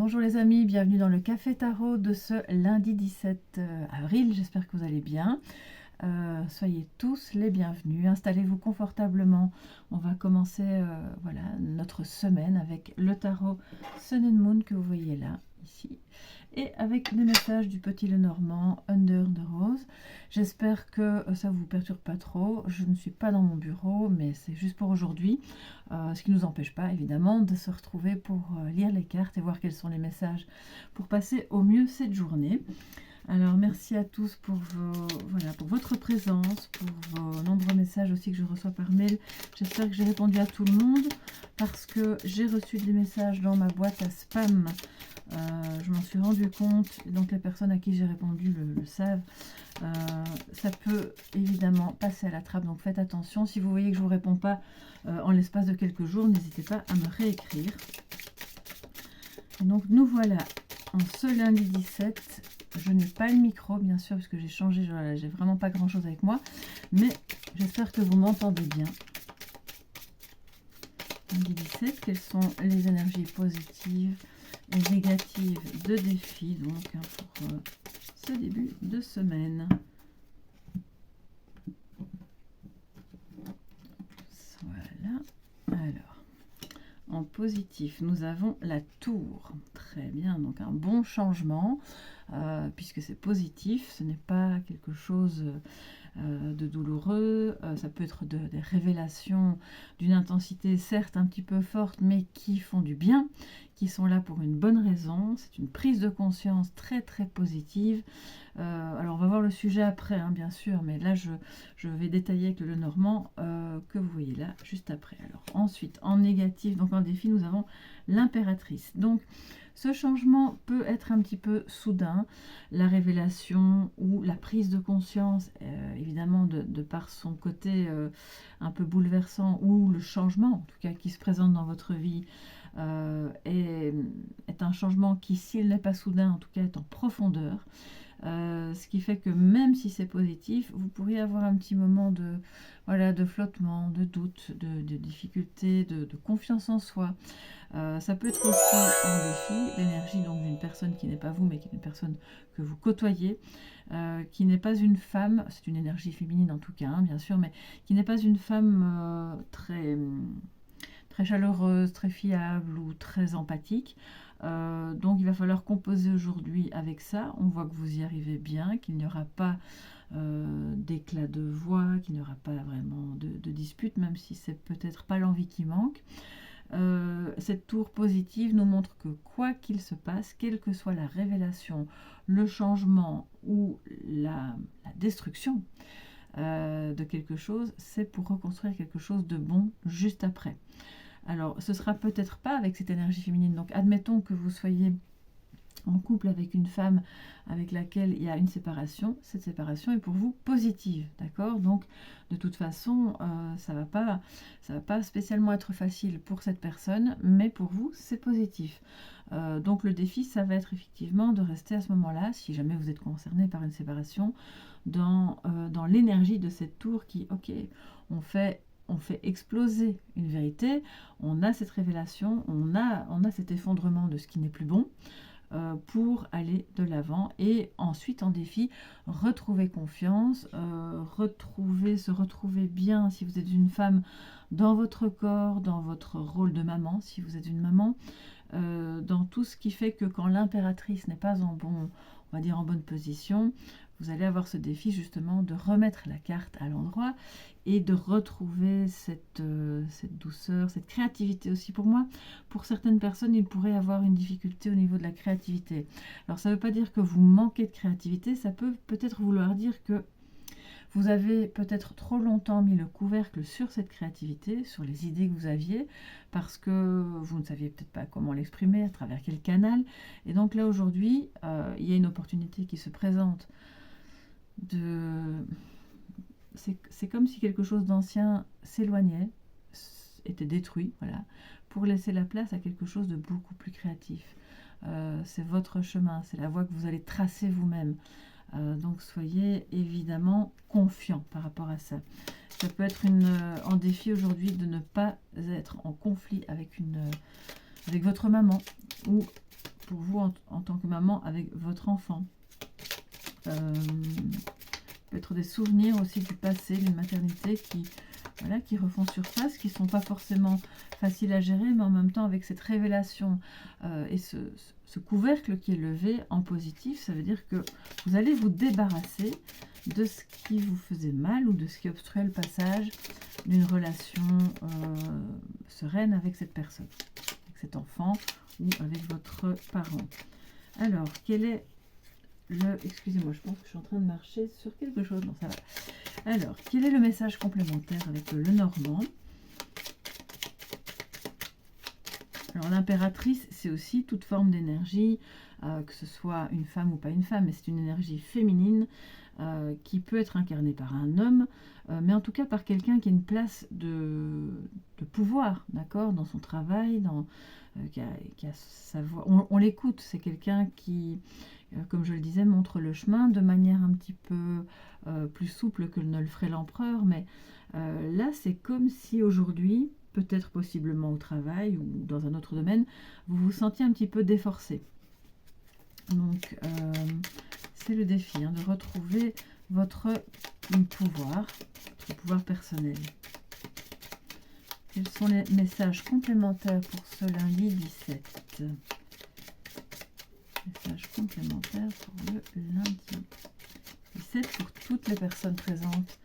Bonjour les amis, bienvenue dans le Café Tarot de ce lundi 17 avril, j'espère que vous allez bien. Soyez tous les bienvenus, installez-vous confortablement. On va commencer voilà, notre semaine avec le tarot Sun and Moon que vous voyez là, ici. Et avec des messages du Petit Lenormand, Under the Rose. J'espère que ça ne vous perturbe pas trop. Je ne suis pas dans mon bureau, mais c'est juste pour aujourd'hui. Ce qui ne nous empêche pas, évidemment, de se retrouver pour lire les cartes et voir quels sont les messages pour passer au mieux cette journée. Alors, merci à tous pour, pour votre présence, pour vos nombreux messages aussi que je reçois par mail. J'espère que j'ai répondu à tout le monde parce que j'ai reçu des messages dans ma boîte à spam. Je m'en suis rendu compte, donc les personnes à qui j'ai répondu le savent. Ça peut évidemment passer à la trappe, donc faites attention. Si vous voyez que je ne vous réponds pas en l'espace de quelques jours, n'hésitez pas à me réécrire. Et donc nous voilà en ce lundi 17. Je n'ai pas le micro, bien sûr, parce que j'ai changé, j'ai vraiment pas grand chose avec moi, mais j'espère que vous m'entendez bien. Lundi 17, quelles sont les énergies positives et négatives de défi, donc pour ce début de semaine. Voilà. Alors, en positif, nous avons la tour. Très bien, donc un bon changement, puisque c'est positif, ce n'est pas quelque chose de douloureux, ça peut être des révélations d'une intensité certes un petit peu forte, mais qui font du bien, qui sont là pour une bonne raison. C'est une prise de conscience très très positive. Alors on va voir le sujet après, hein, bien sûr, mais là je vais détailler avec le Lenormand que vous voyez là juste après. Alors ensuite, en négatif, donc en défi, nous avons l'impératrice. Donc ce changement peut être un petit peu soudain, la révélation ou la prise de conscience, évidemment de par son côté un peu bouleversant, ou le changement, en tout cas qui se présente dans votre vie, est un changement qui, s'il n'est pas soudain, en tout cas est en profondeur. Ce qui fait que même si c'est positif, vous pourriez avoir un petit moment de flottement, de doute, de difficulté, de confiance en soi. Ça peut être aussi en défi, l'énergie donc d'une personne qui n'est pas vous, mais qui est une personne que vous côtoyez, qui n'est pas une femme, c'est une énergie féminine en tout cas, hein, bien sûr, mais qui n'est pas une femme très chaleureuse, très fiable ou très empathique. Donc il va falloir composer aujourd'hui avec ça. On voit que vous y arrivez bien, qu'il n'y aura pas d'éclat de voix, qu'il n'y aura pas vraiment de dispute, même si c'est peut-être pas l'envie qui manque. Cette tour positive nous montre que quoi qu'il se passe, quelle que soit la révélation, le changement ou la destruction de quelque chose, c'est pour reconstruire quelque chose de bon juste après. Alors, ce sera peut-être pas avec cette énergie féminine. Donc, admettons que vous soyez en couple avec une femme avec laquelle il y a une séparation. Cette séparation est pour vous positive, d'accord? Donc, de toute façon, ça va pas spécialement être facile pour cette personne, mais pour vous, c'est positif. Donc, le défi, ça va être effectivement de rester à ce moment-là, si jamais vous êtes concerné par une séparation, dans l'énergie de cette tour qui, ok, on fait exploser une vérité, on a cette révélation, on a cet effondrement de ce qui n'est plus bon pour aller de l'avant, et ensuite en défi, retrouver confiance, se retrouver bien si vous êtes une femme dans votre corps, dans votre rôle de maman, si vous êtes une maman, dans tout ce qui fait que quand l'impératrice n'est pas en bonne position, vous allez avoir ce défi justement de remettre la carte à l'endroit et de retrouver cette douceur, cette créativité aussi. Pour moi, pour certaines personnes, il pourrait y avoir une difficulté au niveau de la créativité. Alors ça ne veut pas dire que vous manquez de créativité, ça peut peut-être vouloir dire que vous avez peut-être trop longtemps mis le couvercle sur cette créativité, sur les idées que vous aviez, parce que vous ne saviez peut-être pas comment l'exprimer, à travers quel canal. Et donc là, aujourd'hui, il y a une opportunité qui se présente. C'est comme si quelque chose d'ancien s'éloignait, était détruit, voilà, pour laisser la place à quelque chose de beaucoup plus créatif. C'est votre chemin, c'est la voie que vous allez tracer vous-même. Donc soyez évidemment confiant par rapport à ça. Ça peut être en défi aujourd'hui de ne pas être en conflit avec votre maman, ou pour vous en tant que maman avec votre enfant. Peut être des souvenirs aussi du passé, d'une maternité qui refont surface, qui ne sont pas forcément faciles à gérer, mais en même temps avec cette révélation et ce couvercle qui est levé en positif, ça veut dire que vous allez vous débarrasser de ce qui vous faisait mal ou de ce qui obstruait le passage d'une relation sereine avec cette personne, avec cet enfant ou avec votre parent. Alors, quel est excusez-moi, je pense que je suis en train de marcher sur quelque chose. Non, ça va. Alors, quel est le message complémentaire avec le Normand? Alors, l'impératrice, c'est aussi toute forme d'énergie, que ce soit une femme ou pas une femme, mais c'est une énergie féminine qui peut être incarnée par un homme, mais en tout cas par quelqu'un qui a une place de pouvoir, d'accord, dans son travail, qui a sa voix. On l'écoute, c'est quelqu'un qui, comme je le disais, montre le chemin de manière un petit peu plus souple que ne le ferait l'empereur, mais là c'est comme si aujourd'hui, peut-être possiblement au travail ou dans un autre domaine, vous vous sentiez un petit peu déforcé. Donc c'est le défi, de retrouver votre pouvoir personnel. Quels sont les messages complémentaires pour ce lundi 17? Message complémentaire pour le lundi 17 pour toutes les personnes présentes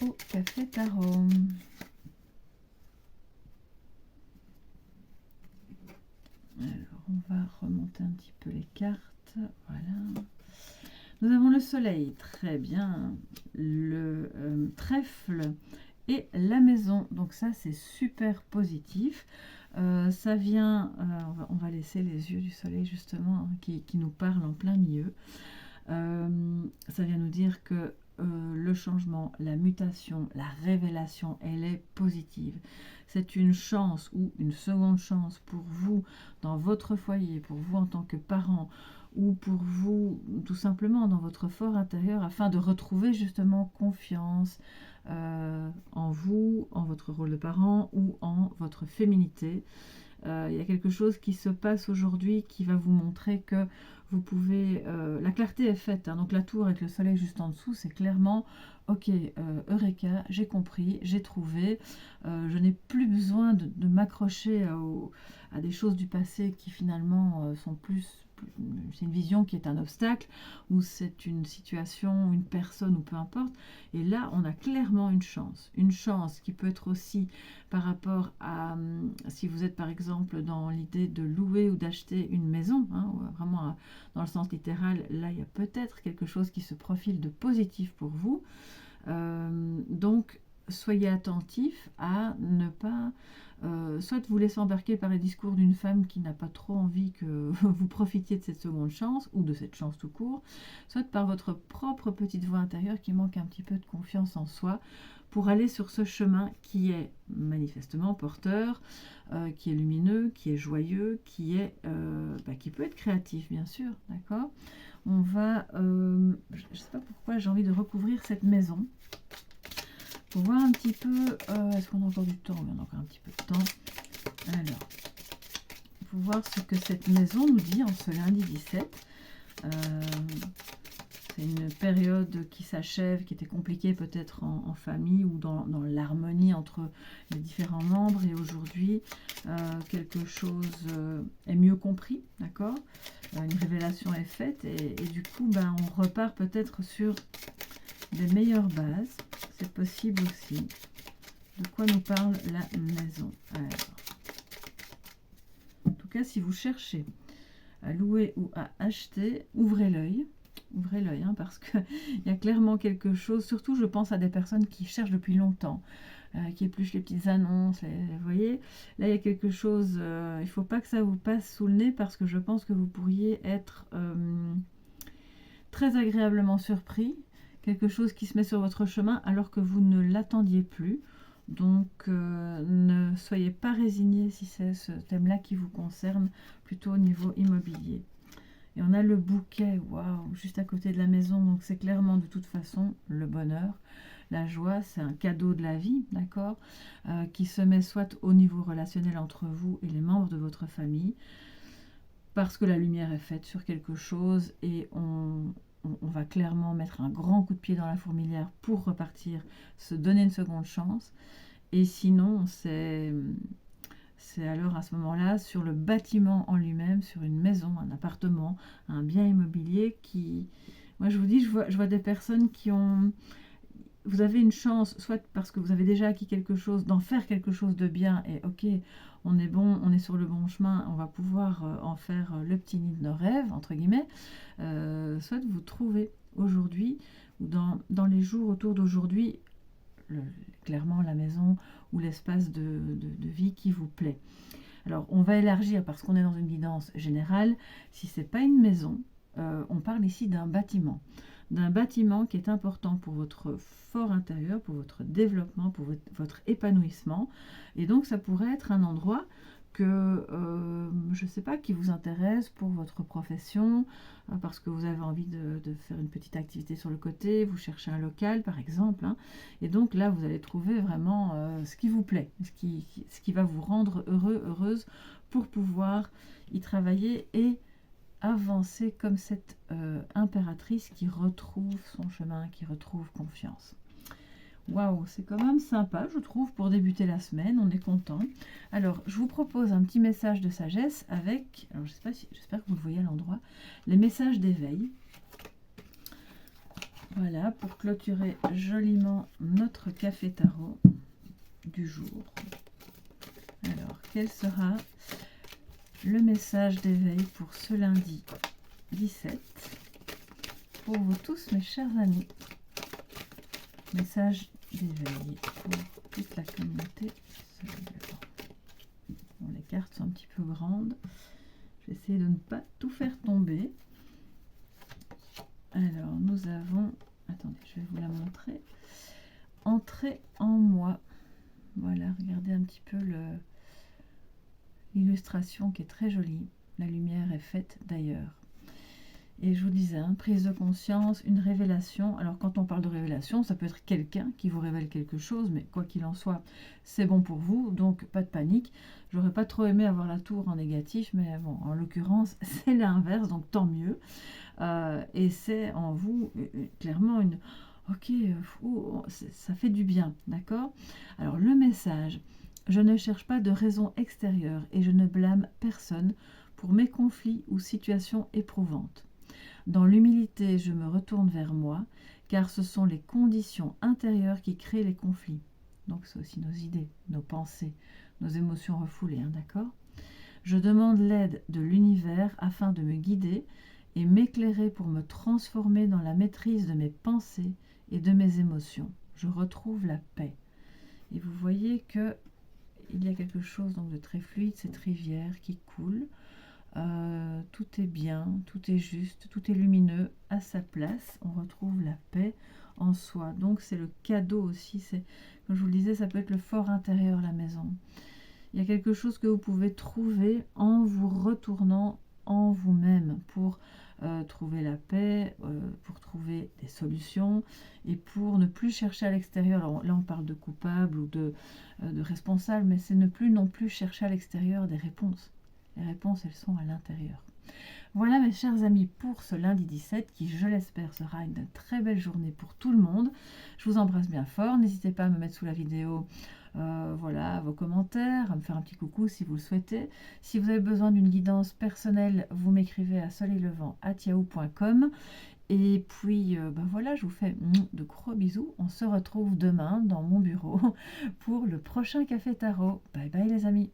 au Café Tarot. Alors, on va remonter un petit peu les cartes. Voilà. Nous avons le soleil, très bien. Le trèfle et la maison. Donc ça, c'est super positif. Ça vient, on va laisser les yeux du soleil justement, qui nous parle en plein milieu. Ça vient nous dire que le changement, la mutation, la révélation, elle est positive. C'est une chance ou une seconde chance pour vous dans votre foyer, pour vous en tant que parent, ou pour vous tout simplement dans votre fort intérieur, afin de retrouver justement confiance en vous, en votre rôle de parent ou en votre féminité. Il y a quelque chose qui se passe aujourd'hui qui va vous montrer que vous pouvez... la clarté est faite, donc la tour avec le soleil juste en dessous, c'est clairement, ok, Eureka, j'ai compris, j'ai trouvé, je n'ai plus besoin de m'accrocher à des choses du passé qui finalement sont c'est une vision qui est un obstacle, ou c'est une situation, une personne, ou peu importe. Et là, on a clairement une chance qui peut être aussi par rapport à, si vous êtes par exemple dans l'idée de louer ou d'acheter une maison, vraiment dans le sens littéral, là il y a peut-être quelque chose qui se profile de positif pour vous. Donc, soyez attentifs à ne pas soit vous laisser embarquer par les discours d'une femme qui n'a pas trop envie que vous profitiez de cette seconde chance, ou de cette chance tout court, soit par votre propre petite voix intérieure qui manque un petit peu de confiance en soi, pour aller sur ce chemin qui est manifestement porteur, qui est lumineux, qui est joyeux, qui peut être créatif, bien sûr, d'accord. On va, je ne sais pas pourquoi j'ai envie de recouvrir cette maison, pour voir un petit peu, est-ce qu'on a encore du temps? Oui, on a encore un petit peu de temps. Alors, pour voir ce que cette maison nous dit en ce lundi 17. C'est une période qui s'achève, qui était compliquée peut-être en famille ou dans l'harmonie entre les différents membres. Et aujourd'hui, quelque chose est mieux compris, d'accord? Une révélation est faite et du coup, on repart peut-être sur des meilleures bases. C'est possible aussi. De quoi nous parle la maison? Alors, en tout cas, si vous cherchez à louer ou à acheter, ouvrez l'œil. Ouvrez l'œil, parce qu'il y a clairement quelque chose. Surtout, je pense à des personnes qui cherchent depuis longtemps, qui épluchent les petites annonces. Vous voyez, là, il y a quelque chose. Il ne faut pas que ça vous passe sous le nez, parce que je pense que vous pourriez être très agréablement surpris. Quelque chose qui se met sur votre chemin alors que vous ne l'attendiez plus. Donc, ne soyez pas résignés si c'est ce thème-là qui vous concerne, plutôt au niveau immobilier. Et on a le bouquet, waouh, juste à côté de la maison. Donc, c'est clairement de toute façon le bonheur. La joie, c'est un cadeau de la vie, d'accord, qui se met soit au niveau relationnel entre vous et les membres de votre famille, parce que la lumière est faite sur quelque chose et on va clairement mettre un grand coup de pied dans la fourmilière pour repartir, se donner une seconde chance. Et sinon, c'est alors à ce moment-là sur le bâtiment en lui-même, sur une maison, un appartement, un bien immobilier qui... Moi je vous dis, je vois des personnes qui ont... Vous avez une chance, soit parce que vous avez déjà acquis quelque chose, d'en faire quelque chose de bien, et ok, on est bon, on est sur le bon chemin, on va pouvoir en faire le petit nid de nos rêves, entre guillemets, soit vous trouvez aujourd'hui, ou dans les jours autour d'aujourd'hui, clairement la maison ou l'espace de vie qui vous plaît. Alors on va élargir parce qu'on est dans une guidance générale. Si c'est pas une maison, on parle ici d'un bâtiment qui est important pour votre fort intérieur, pour votre développement, pour votre épanouissement. Et donc ça pourrait être un endroit que, je ne sais pas, qui vous intéresse pour votre profession, parce que vous avez envie de faire une petite activité sur le côté, vous cherchez un local par exemple, hein, et donc là vous allez trouver vraiment ce qui vous plaît, ce qui va vous rendre heureux, heureuse, pour pouvoir y travailler et avancer comme cette impératrice qui retrouve son chemin, qui retrouve confiance. Waouh, c'est quand même sympa, je trouve, pour débuter la semaine, on est content. Alors, je vous propose un petit message de sagesse avec, alors j'espère que vous le voyez à l'endroit, les messages d'éveil. Voilà, pour clôturer joliment notre café tarot du jour. Alors, quel sera le message d'éveil pour ce lundi 17 pour vous tous, mes chers amis? Message d'éveil pour toute la communauté. Bon, les cartes sont un petit peu grandes. Je vais essayer de ne pas tout faire tomber. Alors, nous avons... Attendez, je vais vous la montrer. Entrer en moi. Voilà, regardez un petit peu l'illustration qui est très jolie. La lumière est faite d'ailleurs. Et je vous disais, hein, prise de conscience, une révélation. Alors quand on parle de révélation, ça peut être quelqu'un qui vous révèle quelque chose, mais quoi qu'il en soit, c'est bon pour vous, donc pas de panique. J'aurais pas trop aimé avoir la tour en négatif, mais bon, en l'occurrence, c'est l'inverse, donc tant mieux. Et c'est en vous, clairement, une... Ok, ça fait du bien, d'accord? Alors le message, je ne cherche pas de raison extérieure et je ne blâme personne pour mes conflits ou situations éprouvantes. Dans l'humilité, je me retourne vers moi, car ce sont les conditions intérieures qui créent les conflits. Donc c'est aussi nos idées, nos pensées, nos émotions refoulées, hein, d'accord? Je demande l'aide de l'univers afin de me guider et m'éclairer pour me transformer dans la maîtrise de mes pensées et de mes émotions. Je retrouve la paix. Et vous voyez que il y a quelque chose donc de très fluide, cette rivière qui coule. Tout est bien, tout est juste, tout est lumineux à sa place. On retrouve la paix en soi. Donc c'est le cadeau aussi. Comme je vous le disais, ça peut être le fort intérieur, la maison. Il y a quelque chose que vous pouvez trouver en vous retournant en vous-même pour trouver la paix, pour trouver des solutions et pour ne plus chercher à l'extérieur. Alors là, on parle de coupable ou de responsable, mais c'est ne plus non plus chercher à l'extérieur des réponses. Les réponses, elles sont à l'intérieur. Voilà mes chers amis pour ce lundi 17 qui, je l'espère, sera une très belle journée pour tout le monde. Je vous embrasse bien fort. N'hésitez pas à me mettre sous la vidéo voilà, vos commentaires, à me faire un petit coucou si vous le souhaitez. Si vous avez besoin d'une guidance personnelle, vous m'écrivez à soleillevent@yahoo.com. Et puis, voilà, je vous fais de gros bisous. On se retrouve demain dans mon bureau pour le prochain Café Tarot. Bye bye les amis.